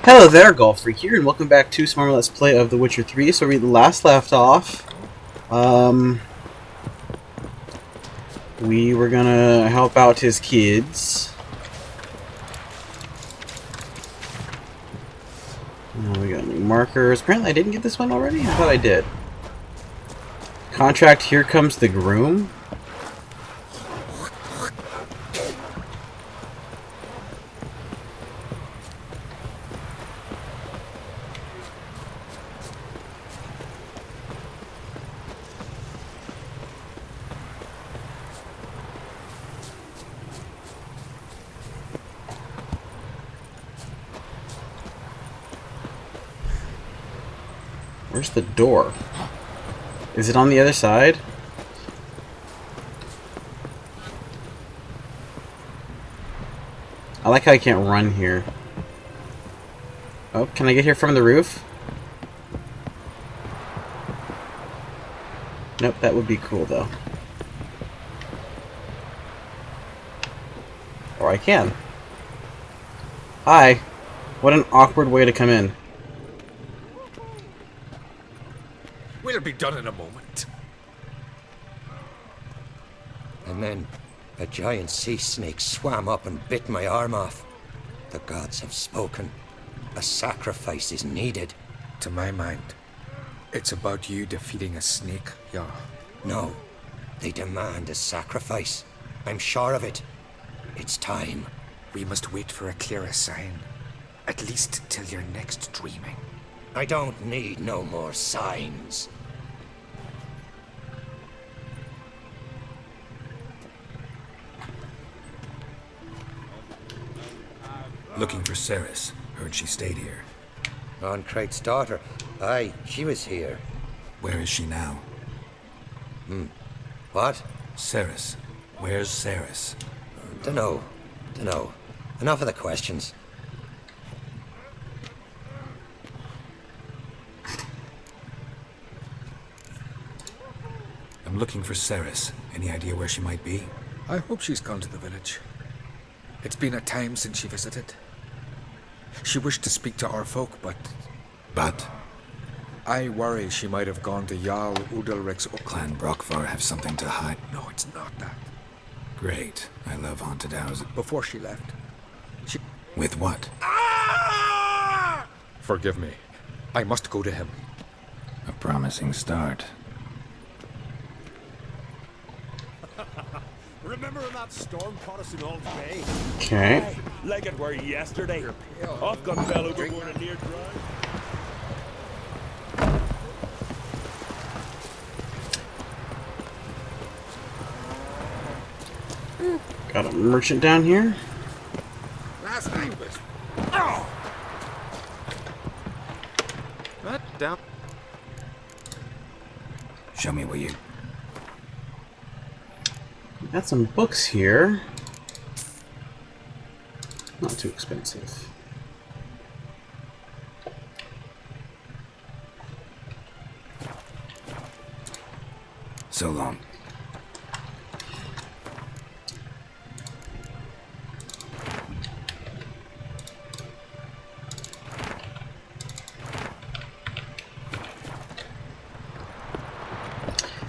Hello there, Golf Freak here, and welcome back to some more Let's Play of The Witcher 3. So we last left off, we were gonna help out his kids. We got new markers. Apparently I didn't get this one already? I thought I did. Contract, here comes the groom. Where's the door? Is it on the other side? I like how I can't run here. Oh, can I get here from the roof? Nope, that would be cool though. Or I can. Hi. What an awkward way to come in. We'll be done in a moment. And then a giant sea snake swam up and bit my arm off. The gods have spoken. A sacrifice is needed. To my mind, it's about you defeating a snake, Jarl. No, they demand a sacrifice. I'm sure of it. It's time. We must wait for a clearer sign. At least till your next dreaming. I don't need no more signs. Looking for Ceres. Heard she stayed here. Oncrate's daughter. Aye, she was here. Where is she now? What? Ceres. Where's Ceres? Dunno. Enough of the questions. I'm looking for Ceres. Any idea where she might be? I hope she's gone to the village. It's been a time since she visited. She wished to speak to our folk, but But I worry she might have gone to Jarl Udalric's... Clan Brockvar have something to hide. No, it's not that. Great. I love haunted houses. Before she left, she... With what? Forgive me. I must go to him. A promising start. Remember when that storm caught us in Old Bay? Okay. Aye, like it were yesterday. Off gun fell overboard and near drowned. Got a merchant down here. Last night was... What the... Show me where you... Got some books here. Not too expensive. So long.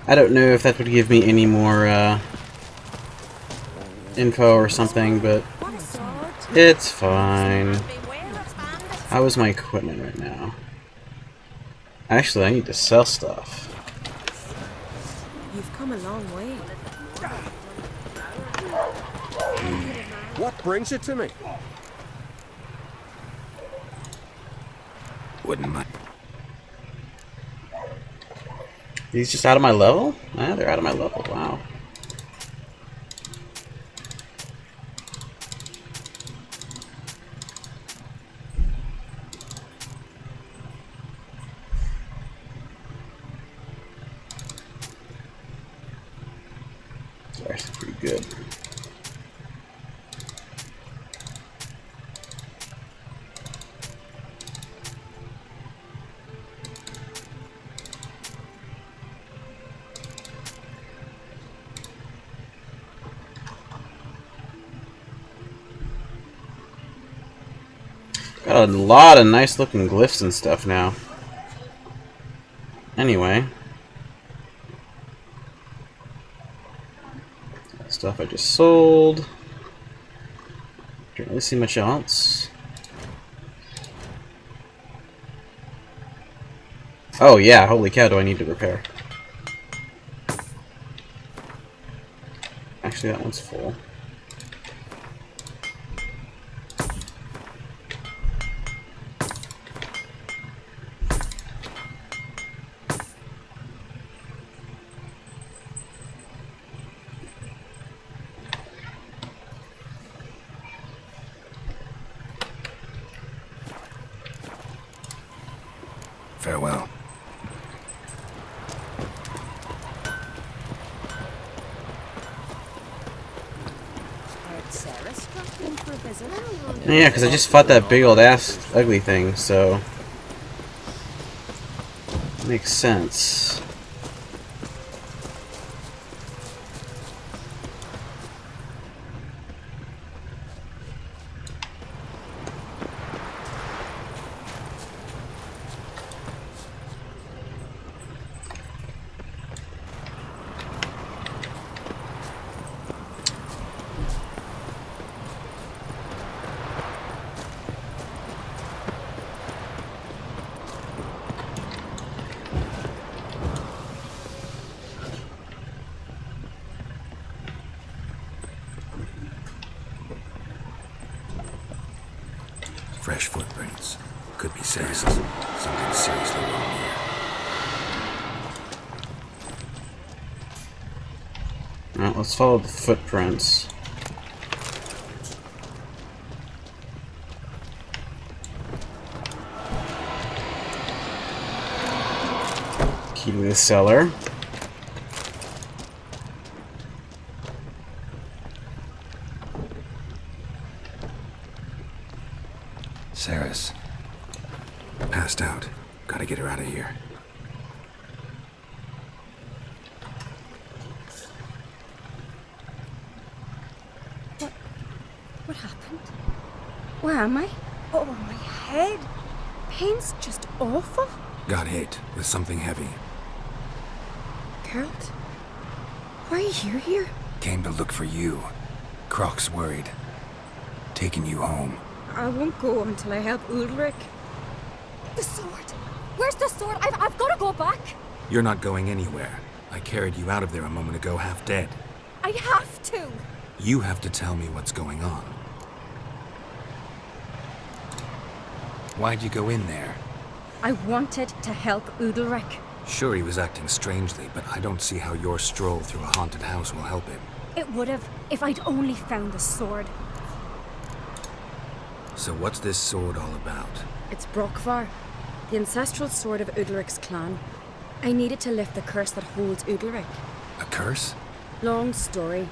I don't know if that would give me any more info or something, but it's fine. How is my equipment right now? Actually, I need to sell stuff. You've come a long way. What brings you to me? Wouldn't mind. These just out of my level? Ah, they're out of my level. Wow. That's actually pretty good. Got Got a lot of nice looking glyphs and stuff now. Anyway. Stuff I just sold. Can't really see much else. Oh yeah, holy cow, do I need to repair. Actually, that one's full. Farewell. Yeah, because I just fought that big old ass ugly thing, so makes sense. Fresh footprints. Could be Ceres. Something seriously wrong here. Alright, let's follow the footprints. Key to the cellar. Ceres. Passed out. Gotta get her out of here. What happened? Where am I? Oh, my head. Pain's just awful. Got hit with something heavy. Geralt, why are you here? Came to look for you. Croc's worried. Taking you home. I won't go until I help Ulrich. The sword! Where's the sword? I've got to go back! You're not going anywhere. I carried you out of there a moment ago half dead. I have to! You have to tell me what's going on. Why'd you go in there? I wanted to help Ulrich. Sure, he was acting strangely, but I don't see how your stroll through a haunted house will help him. It would have if I'd only found the sword. So what's this sword all about? It's Brokvar, the ancestral sword of Udalric's clan. I needed to lift the curse that holds Udalric. A curse? Long story.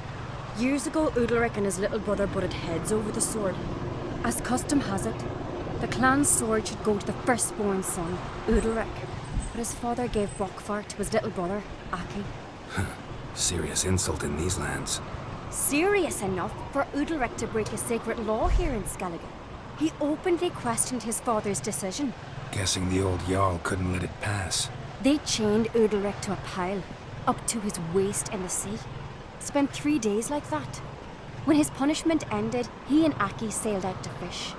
Years ago, Udalric and his little brother butted heads over the sword. As custom has it, the clan's sword should go to the firstborn son, Udalric. But his father gave Brokvar to his little brother, Aki. Serious insult in these lands. Serious enough for Udalric to break a sacred law here in Skellige. He openly questioned his father's decision. Guessing the old Jarl couldn't let it pass. They chained Udalric to a pile, up to his waist in the sea. Spent 3 days like that. When his punishment ended, he and Aki sailed out to fish.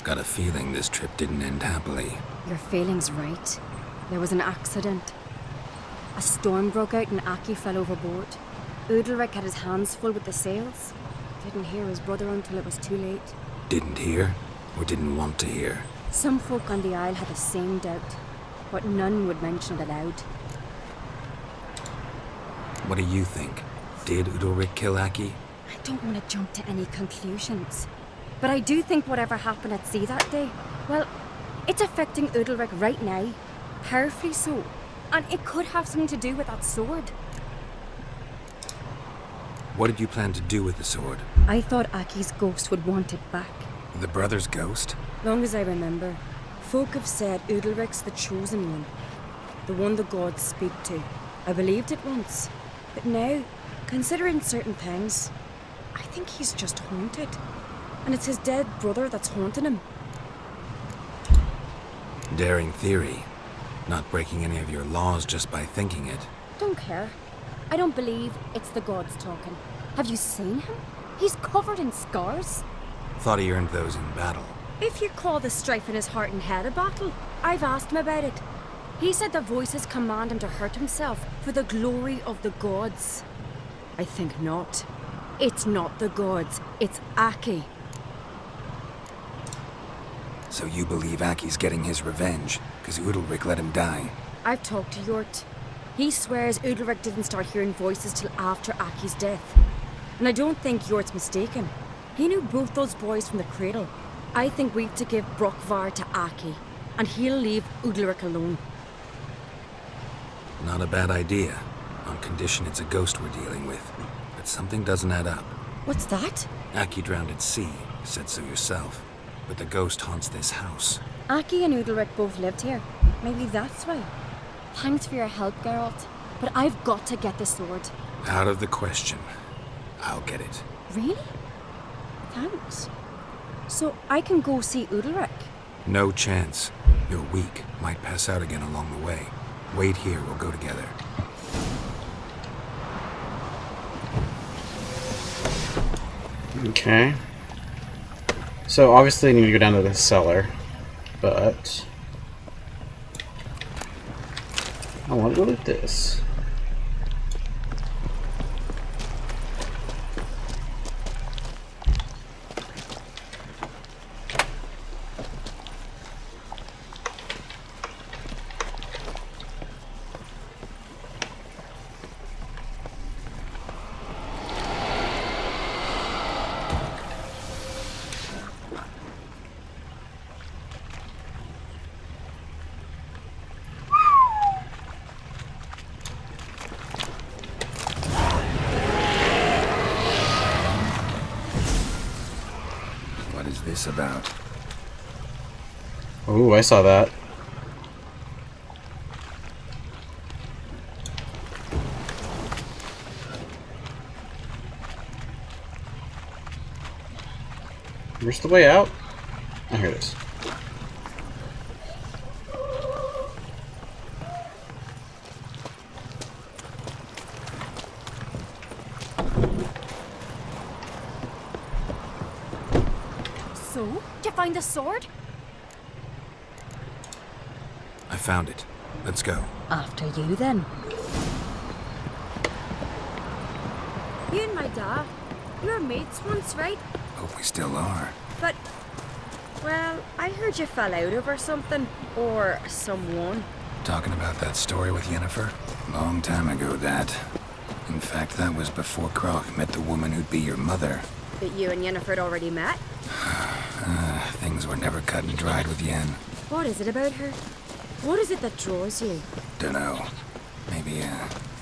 Got a feeling this trip didn't end happily. Your feeling's right. There was an accident. A storm broke out and Aki fell overboard. Udalric had his hands full with the sails. Didn't hear his brother until it was too late. Didn't hear? Or didn't want to hear? Some folk on the Isle had the same doubt, but none would mention it aloud. What do you think? Did Udalric kill Aki? I don't want to jump to any conclusions. But I do think whatever happened at sea that day, well, it's affecting Udalric right now. Powerfully so. And it could have something to do with that sword. What did you plan to do with the sword? I thought Aki's ghost would want it back. The brother's ghost? Long as I remember, folk have said Udalric's the chosen one. The one the gods speak to. I believed it once. But now, considering certain things, I think he's just haunted. And it's his dead brother that's haunting him. Daring theory. Not breaking any of your laws just by thinking it. Don't care. I don't believe it's the gods talking. Have you seen him? He's covered in scars. Thought he earned those in battle. If you call the strife in his heart and head a battle, I've asked him about it. He said the voices command him to hurt himself for the glory of the gods. I think not. It's not the gods, it's Aki. So you believe Aki's getting his revenge, because Udalric let him die? I've talked to Yort. He swears Udalric didn't start hearing voices till after Aki's death. And I don't think Yort's mistaken. He knew both those boys from the cradle. I think we've to give Brokvar to Aki, and he'll leave Udalric alone. Not a bad idea, on condition it's a ghost we're dealing with. But something doesn't add up. What's that? Aki drowned at sea, said so yourself. But the ghost haunts this house. Aki and Udalric both lived here. Maybe that's why. Thanks for your help, Geralt. But I've got to get the sword. Out of the question. I'll get it. Really? Thanks. So I can go see Udalric? No chance. You're weak. Might pass out again along the way. Wait here, we'll go together. Okay. So obviously I need to go down to the cellar, but I want to look at this. What is this about? Ooh, I saw that. Where's the way out? Oh, here it is. So? Did you find the sword? I found it. Let's go. After you, then. You and my dad, you were mates once, right? Hope we still are. But, well, I heard you fell out over something. Or someone. Talking about that story with Yennefer? Long time ago, that. In fact, that was before Croc met the woman who'd be your mother. But you and Yennefer had already met? Things were never cut and dried with Yen. What is it about her? What is it that draws you? Dunno. Maybe,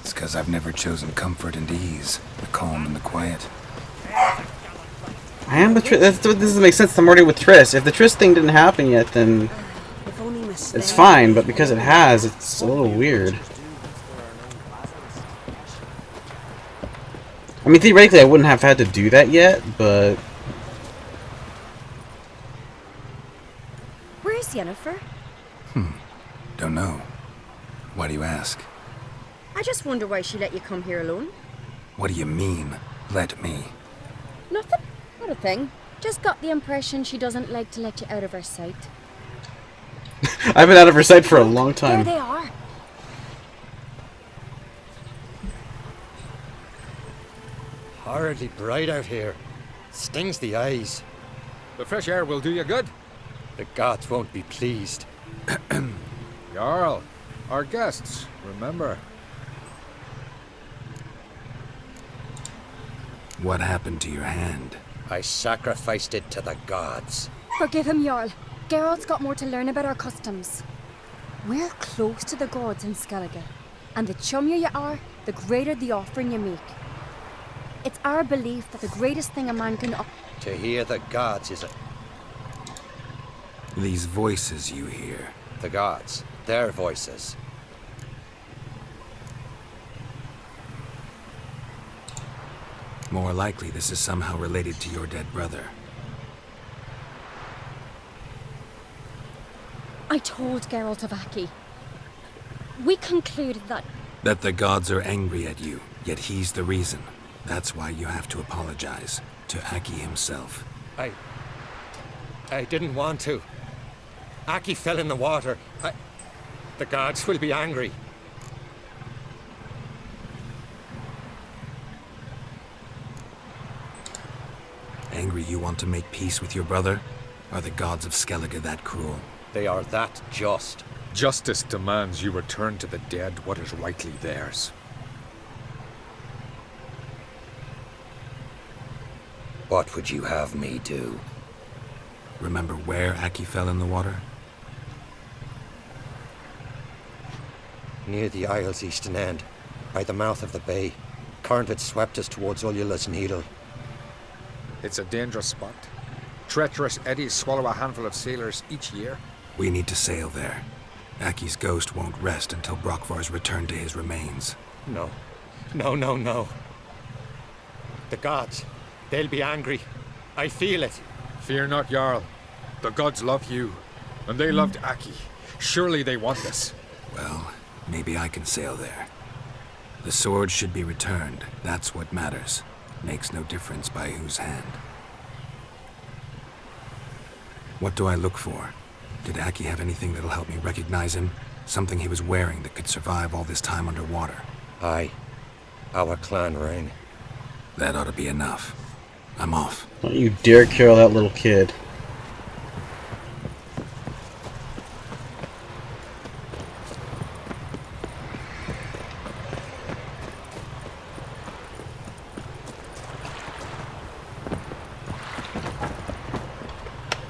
it's 'cause I've never chosen comfort and ease. The calm and the quiet. I am with Triss. This doesn't make sense. I'm already with Triss. If the Triss thing didn't happen yet, then If only Miss it's Snell- fine. But because it has, it's a little weird. I mean, theoretically, I wouldn't have had to do that yet, but Where's Yennefer? Don't know. Why do you ask? I just wonder why she let you come here alone. What do you mean, let me? Nothing. Not a thing. Just got the impression she doesn't like to let you out of her sight. I've been out of her sight for a long There time. they are. Horridly bright out here. Stings the eyes. The fresh air will do you good. The gods won't be pleased. Jarl, our guests, remember. What happened to your hand? I sacrificed it to the gods. Forgive him, Jarl. Geralt's got more to learn about our customs. We're close to the gods in Skellige, and the chummier you are, the greater the offering you make. It's our belief that the greatest thing a man can To hear the gods is These voices you hear. the gods, their voices. More likely this is somehow related to your dead brother. I told Geralt of Aki. We concluded that That the gods are angry at you, yet he's the reason. That's why you have to apologize to Aki himself. I didn't want to. Aki fell in the water. The gods will be angry. Angry you want to make peace with your brother? Are the gods of Skellige that cruel? They are that just. Justice demands you return to the dead what is rightly theirs. What would you have me do? Remember where Aki fell in the water? Near the Isle's eastern end, by the mouth of the bay. Current had swept us towards Ullula's Needle. It's a dangerous spot. Treacherous eddies swallow a handful of sailors each year. We need to sail there. Aki's ghost won't rest until Brokvar's returned to his remains. No. No. The gods, they'll be angry. I feel it. Fear not, Jarl. The gods love you, and they loved Aki. Surely they want this. Well, maybe I can sail there. The sword should be returned. That's what matters. Makes no difference by whose hand. What do I look for? Did Aki have anything that'll help me recognize him? Something he was wearing that could survive all this time underwater? Aye. Our clan ring. That ought to be enough. I'm off. Don't you dare kill that little kid.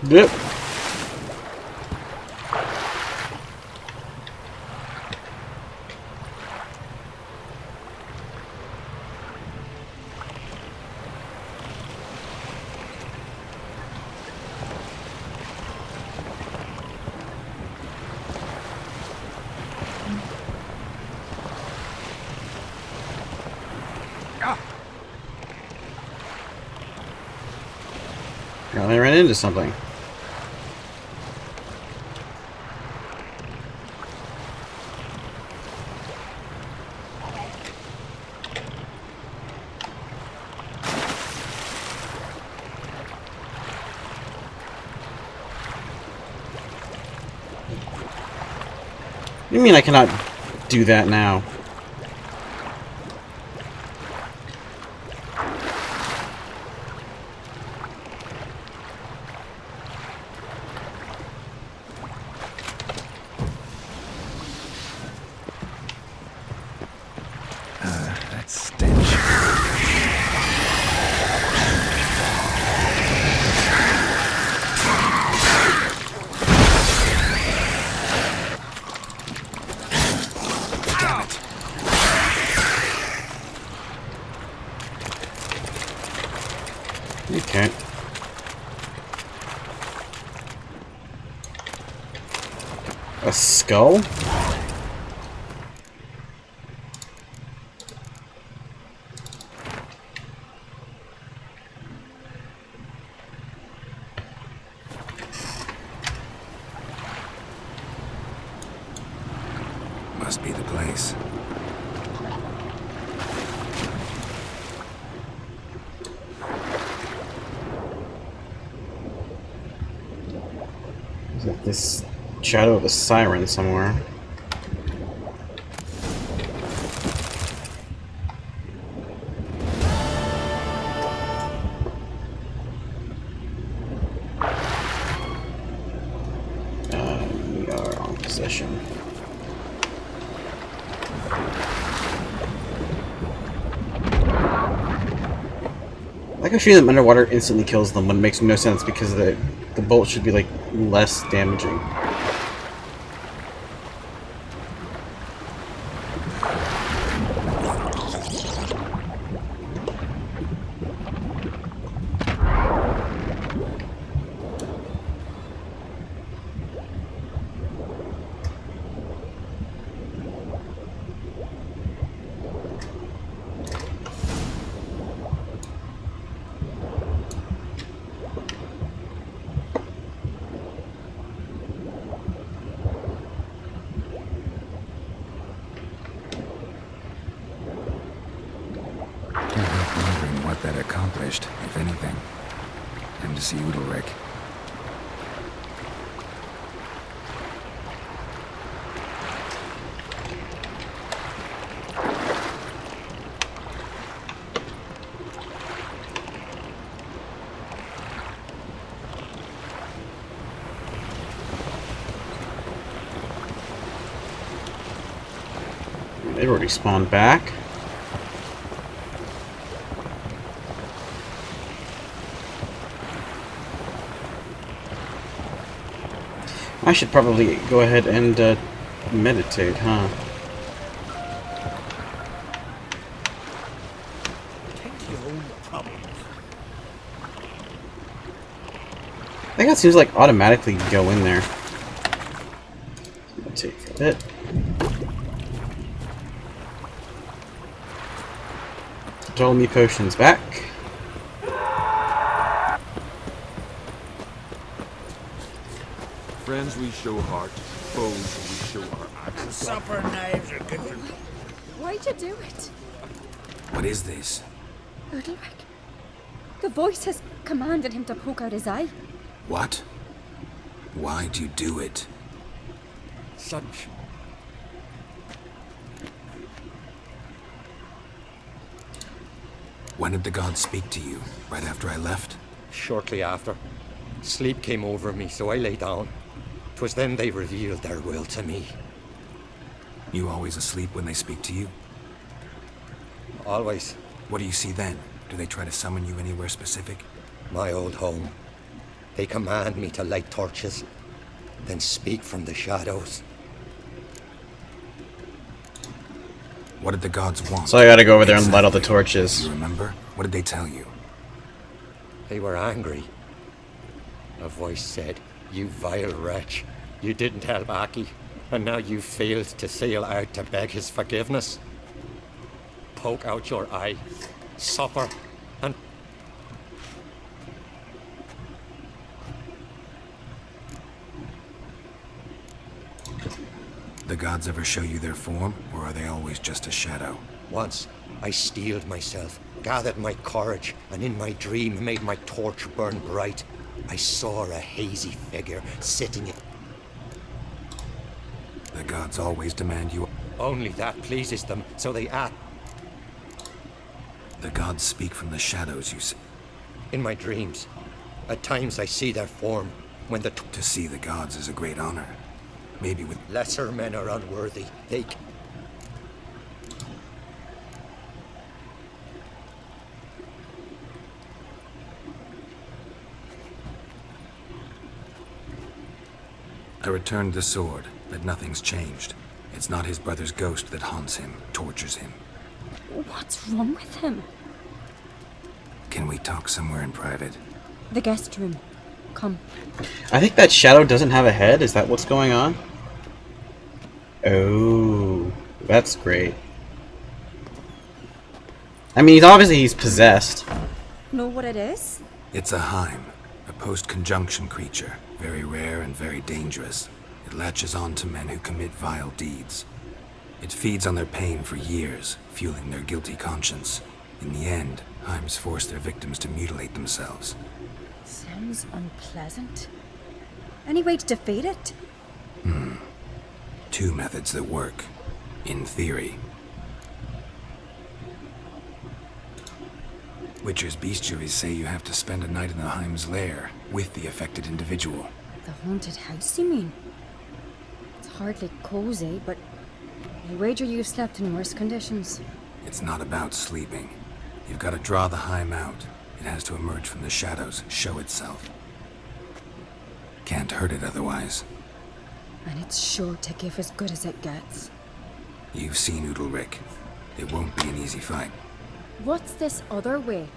Yep. I ran into something. What do you mean I cannot do that now? That stench. Okay. A skull? Must be the place. There's like this shadow of a siren somewhere. We are on possession. Like how shooting them underwater instantly kills them, but it makes no sense because the bolt should be like less damaging. to see Udalric. They've already spawned back. I should probably go ahead and meditate, huh? I think it seems like automatically go in there. Meditate for a bit. Ptolemy potions back. Friends we show heart, foes we show our axes. Supper knives are good for... Why'd you do it? What is this? Udalric. The voice has commanded him to poke out his eye. What? Why'd you do it? Such. When did the gods speak to you? Right after I left? Shortly after. Sleep came over me, so I lay down. 'Twas then they revealed their will to me. You always asleep when they speak to you? Always. What do you see then? Do they try to summon you anywhere specific? My old home. They command me to light torches, then speak from the shadows. What did the gods want? So I gotta go over there and light all the torches. You remember? What did they tell you? They were angry. A voice said, "You vile wretch. You didn't help Aki, and now you failed to sail out to beg his forgiveness. Poke out your eye, suffer, and..." The gods ever show you their form, or are they always just a shadow? Once, I steeled myself, gathered my courage, and in my dream made my torch burn bright. I saw a hazy figure sitting. The gods always demand you... Only that pleases them, so they act. The gods speak from the shadows, you see. In my dreams, at times I see their form, when the To see the gods is a great honor. Maybe with... lesser men are unworthy. They... I returned the sword, but nothing's changed. It's not his brother's ghost that haunts him, tortures him. What's wrong with him? Can we talk somewhere in private? The guest room. Come. I think that shadow doesn't have a head. Is that what's going on? Oh, that's great. I mean, he's possessed. Know what it is? It's a Heim, a post-conjunction creature. Very rare and very dangerous. It latches on to men who commit vile deeds. It feeds on their pain for years, fueling their guilty conscience. In the end, Heims force their victims to mutilate themselves. Sounds unpleasant. Any way to defeat it? Two methods that work. In theory. Witcher's bestiaries say you have to spend a night in the Heim's lair with the affected individual. The haunted house, you mean? It's hardly cozy, but I wager you've slept in worse conditions. It's not about sleeping. You've got to draw the Heim out. It has to emerge from the shadows, show itself. Can't hurt it otherwise. And it's sure to give as good as it gets. You've seen Udalric. It won't be an easy fight. What's this other way?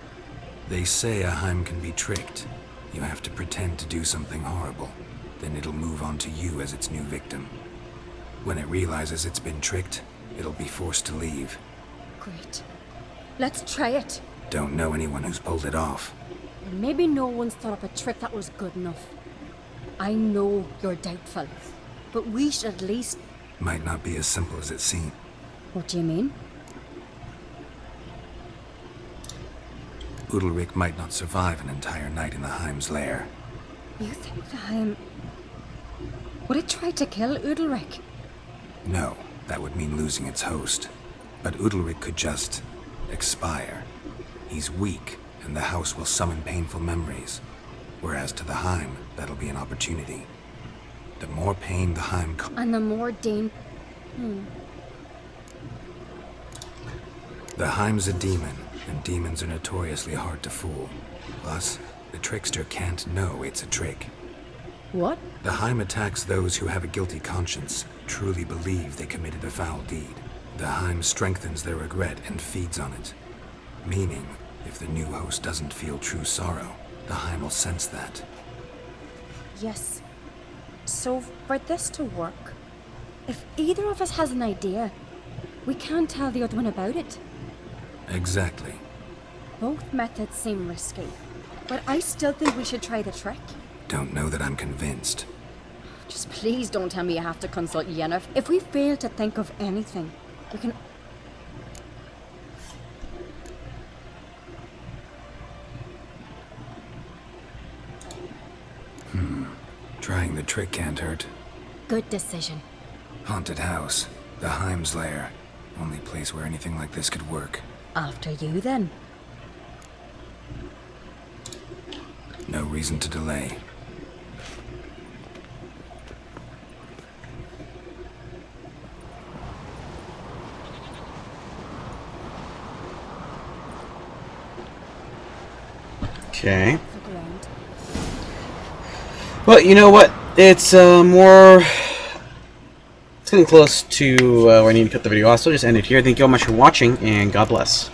They say a Heim can be tricked. You have to pretend to do something horrible. Then it'll move on to you as its new victim. When it realizes it's been tricked, it'll be forced to leave. Great. Let's try it. Don't know anyone who's pulled it off. And maybe no one's thought up a trick that was good enough. I know you're doubtful, but we should at least... Might not be as simple as it seems. What do you mean? Udalric might not survive an entire night in the Heim's lair. You think the Heim would it try to kill Udalric? No, that would mean losing its host. But Udalric could just expire. He's weak, and the house will summon painful memories. Whereas to the Heim, that'll be an opportunity. The more pain the Heim And the more The Heim's a demon, and demons are notoriously hard to fool. Plus, the trickster can't know it's a trick. What? The Heim attacks those who have a guilty conscience, truly believe they committed a foul deed. The Heim strengthens their regret and feeds on it. Meaning, if the new host doesn't feel true sorrow, the Heim will sense that. Yes. So for this to work, if either of us has an idea, we can't tell the other one about it. Exactly. Both methods seem risky, but I still think we should try the trick. Don't know that I'm convinced. Just please don't tell me you have to consult Yennefer. If we fail to think of anything, we can... Trying the trick can't hurt. Good decision. Haunted house. The Heim's lair. Only place where anything like this could work. After you, then. No reason to delay. Okay. Look around. Well, you know what? It's more... It's getting close to where I need to cut the video off, so I'll just end it here. Thank you all much for watching, and God bless.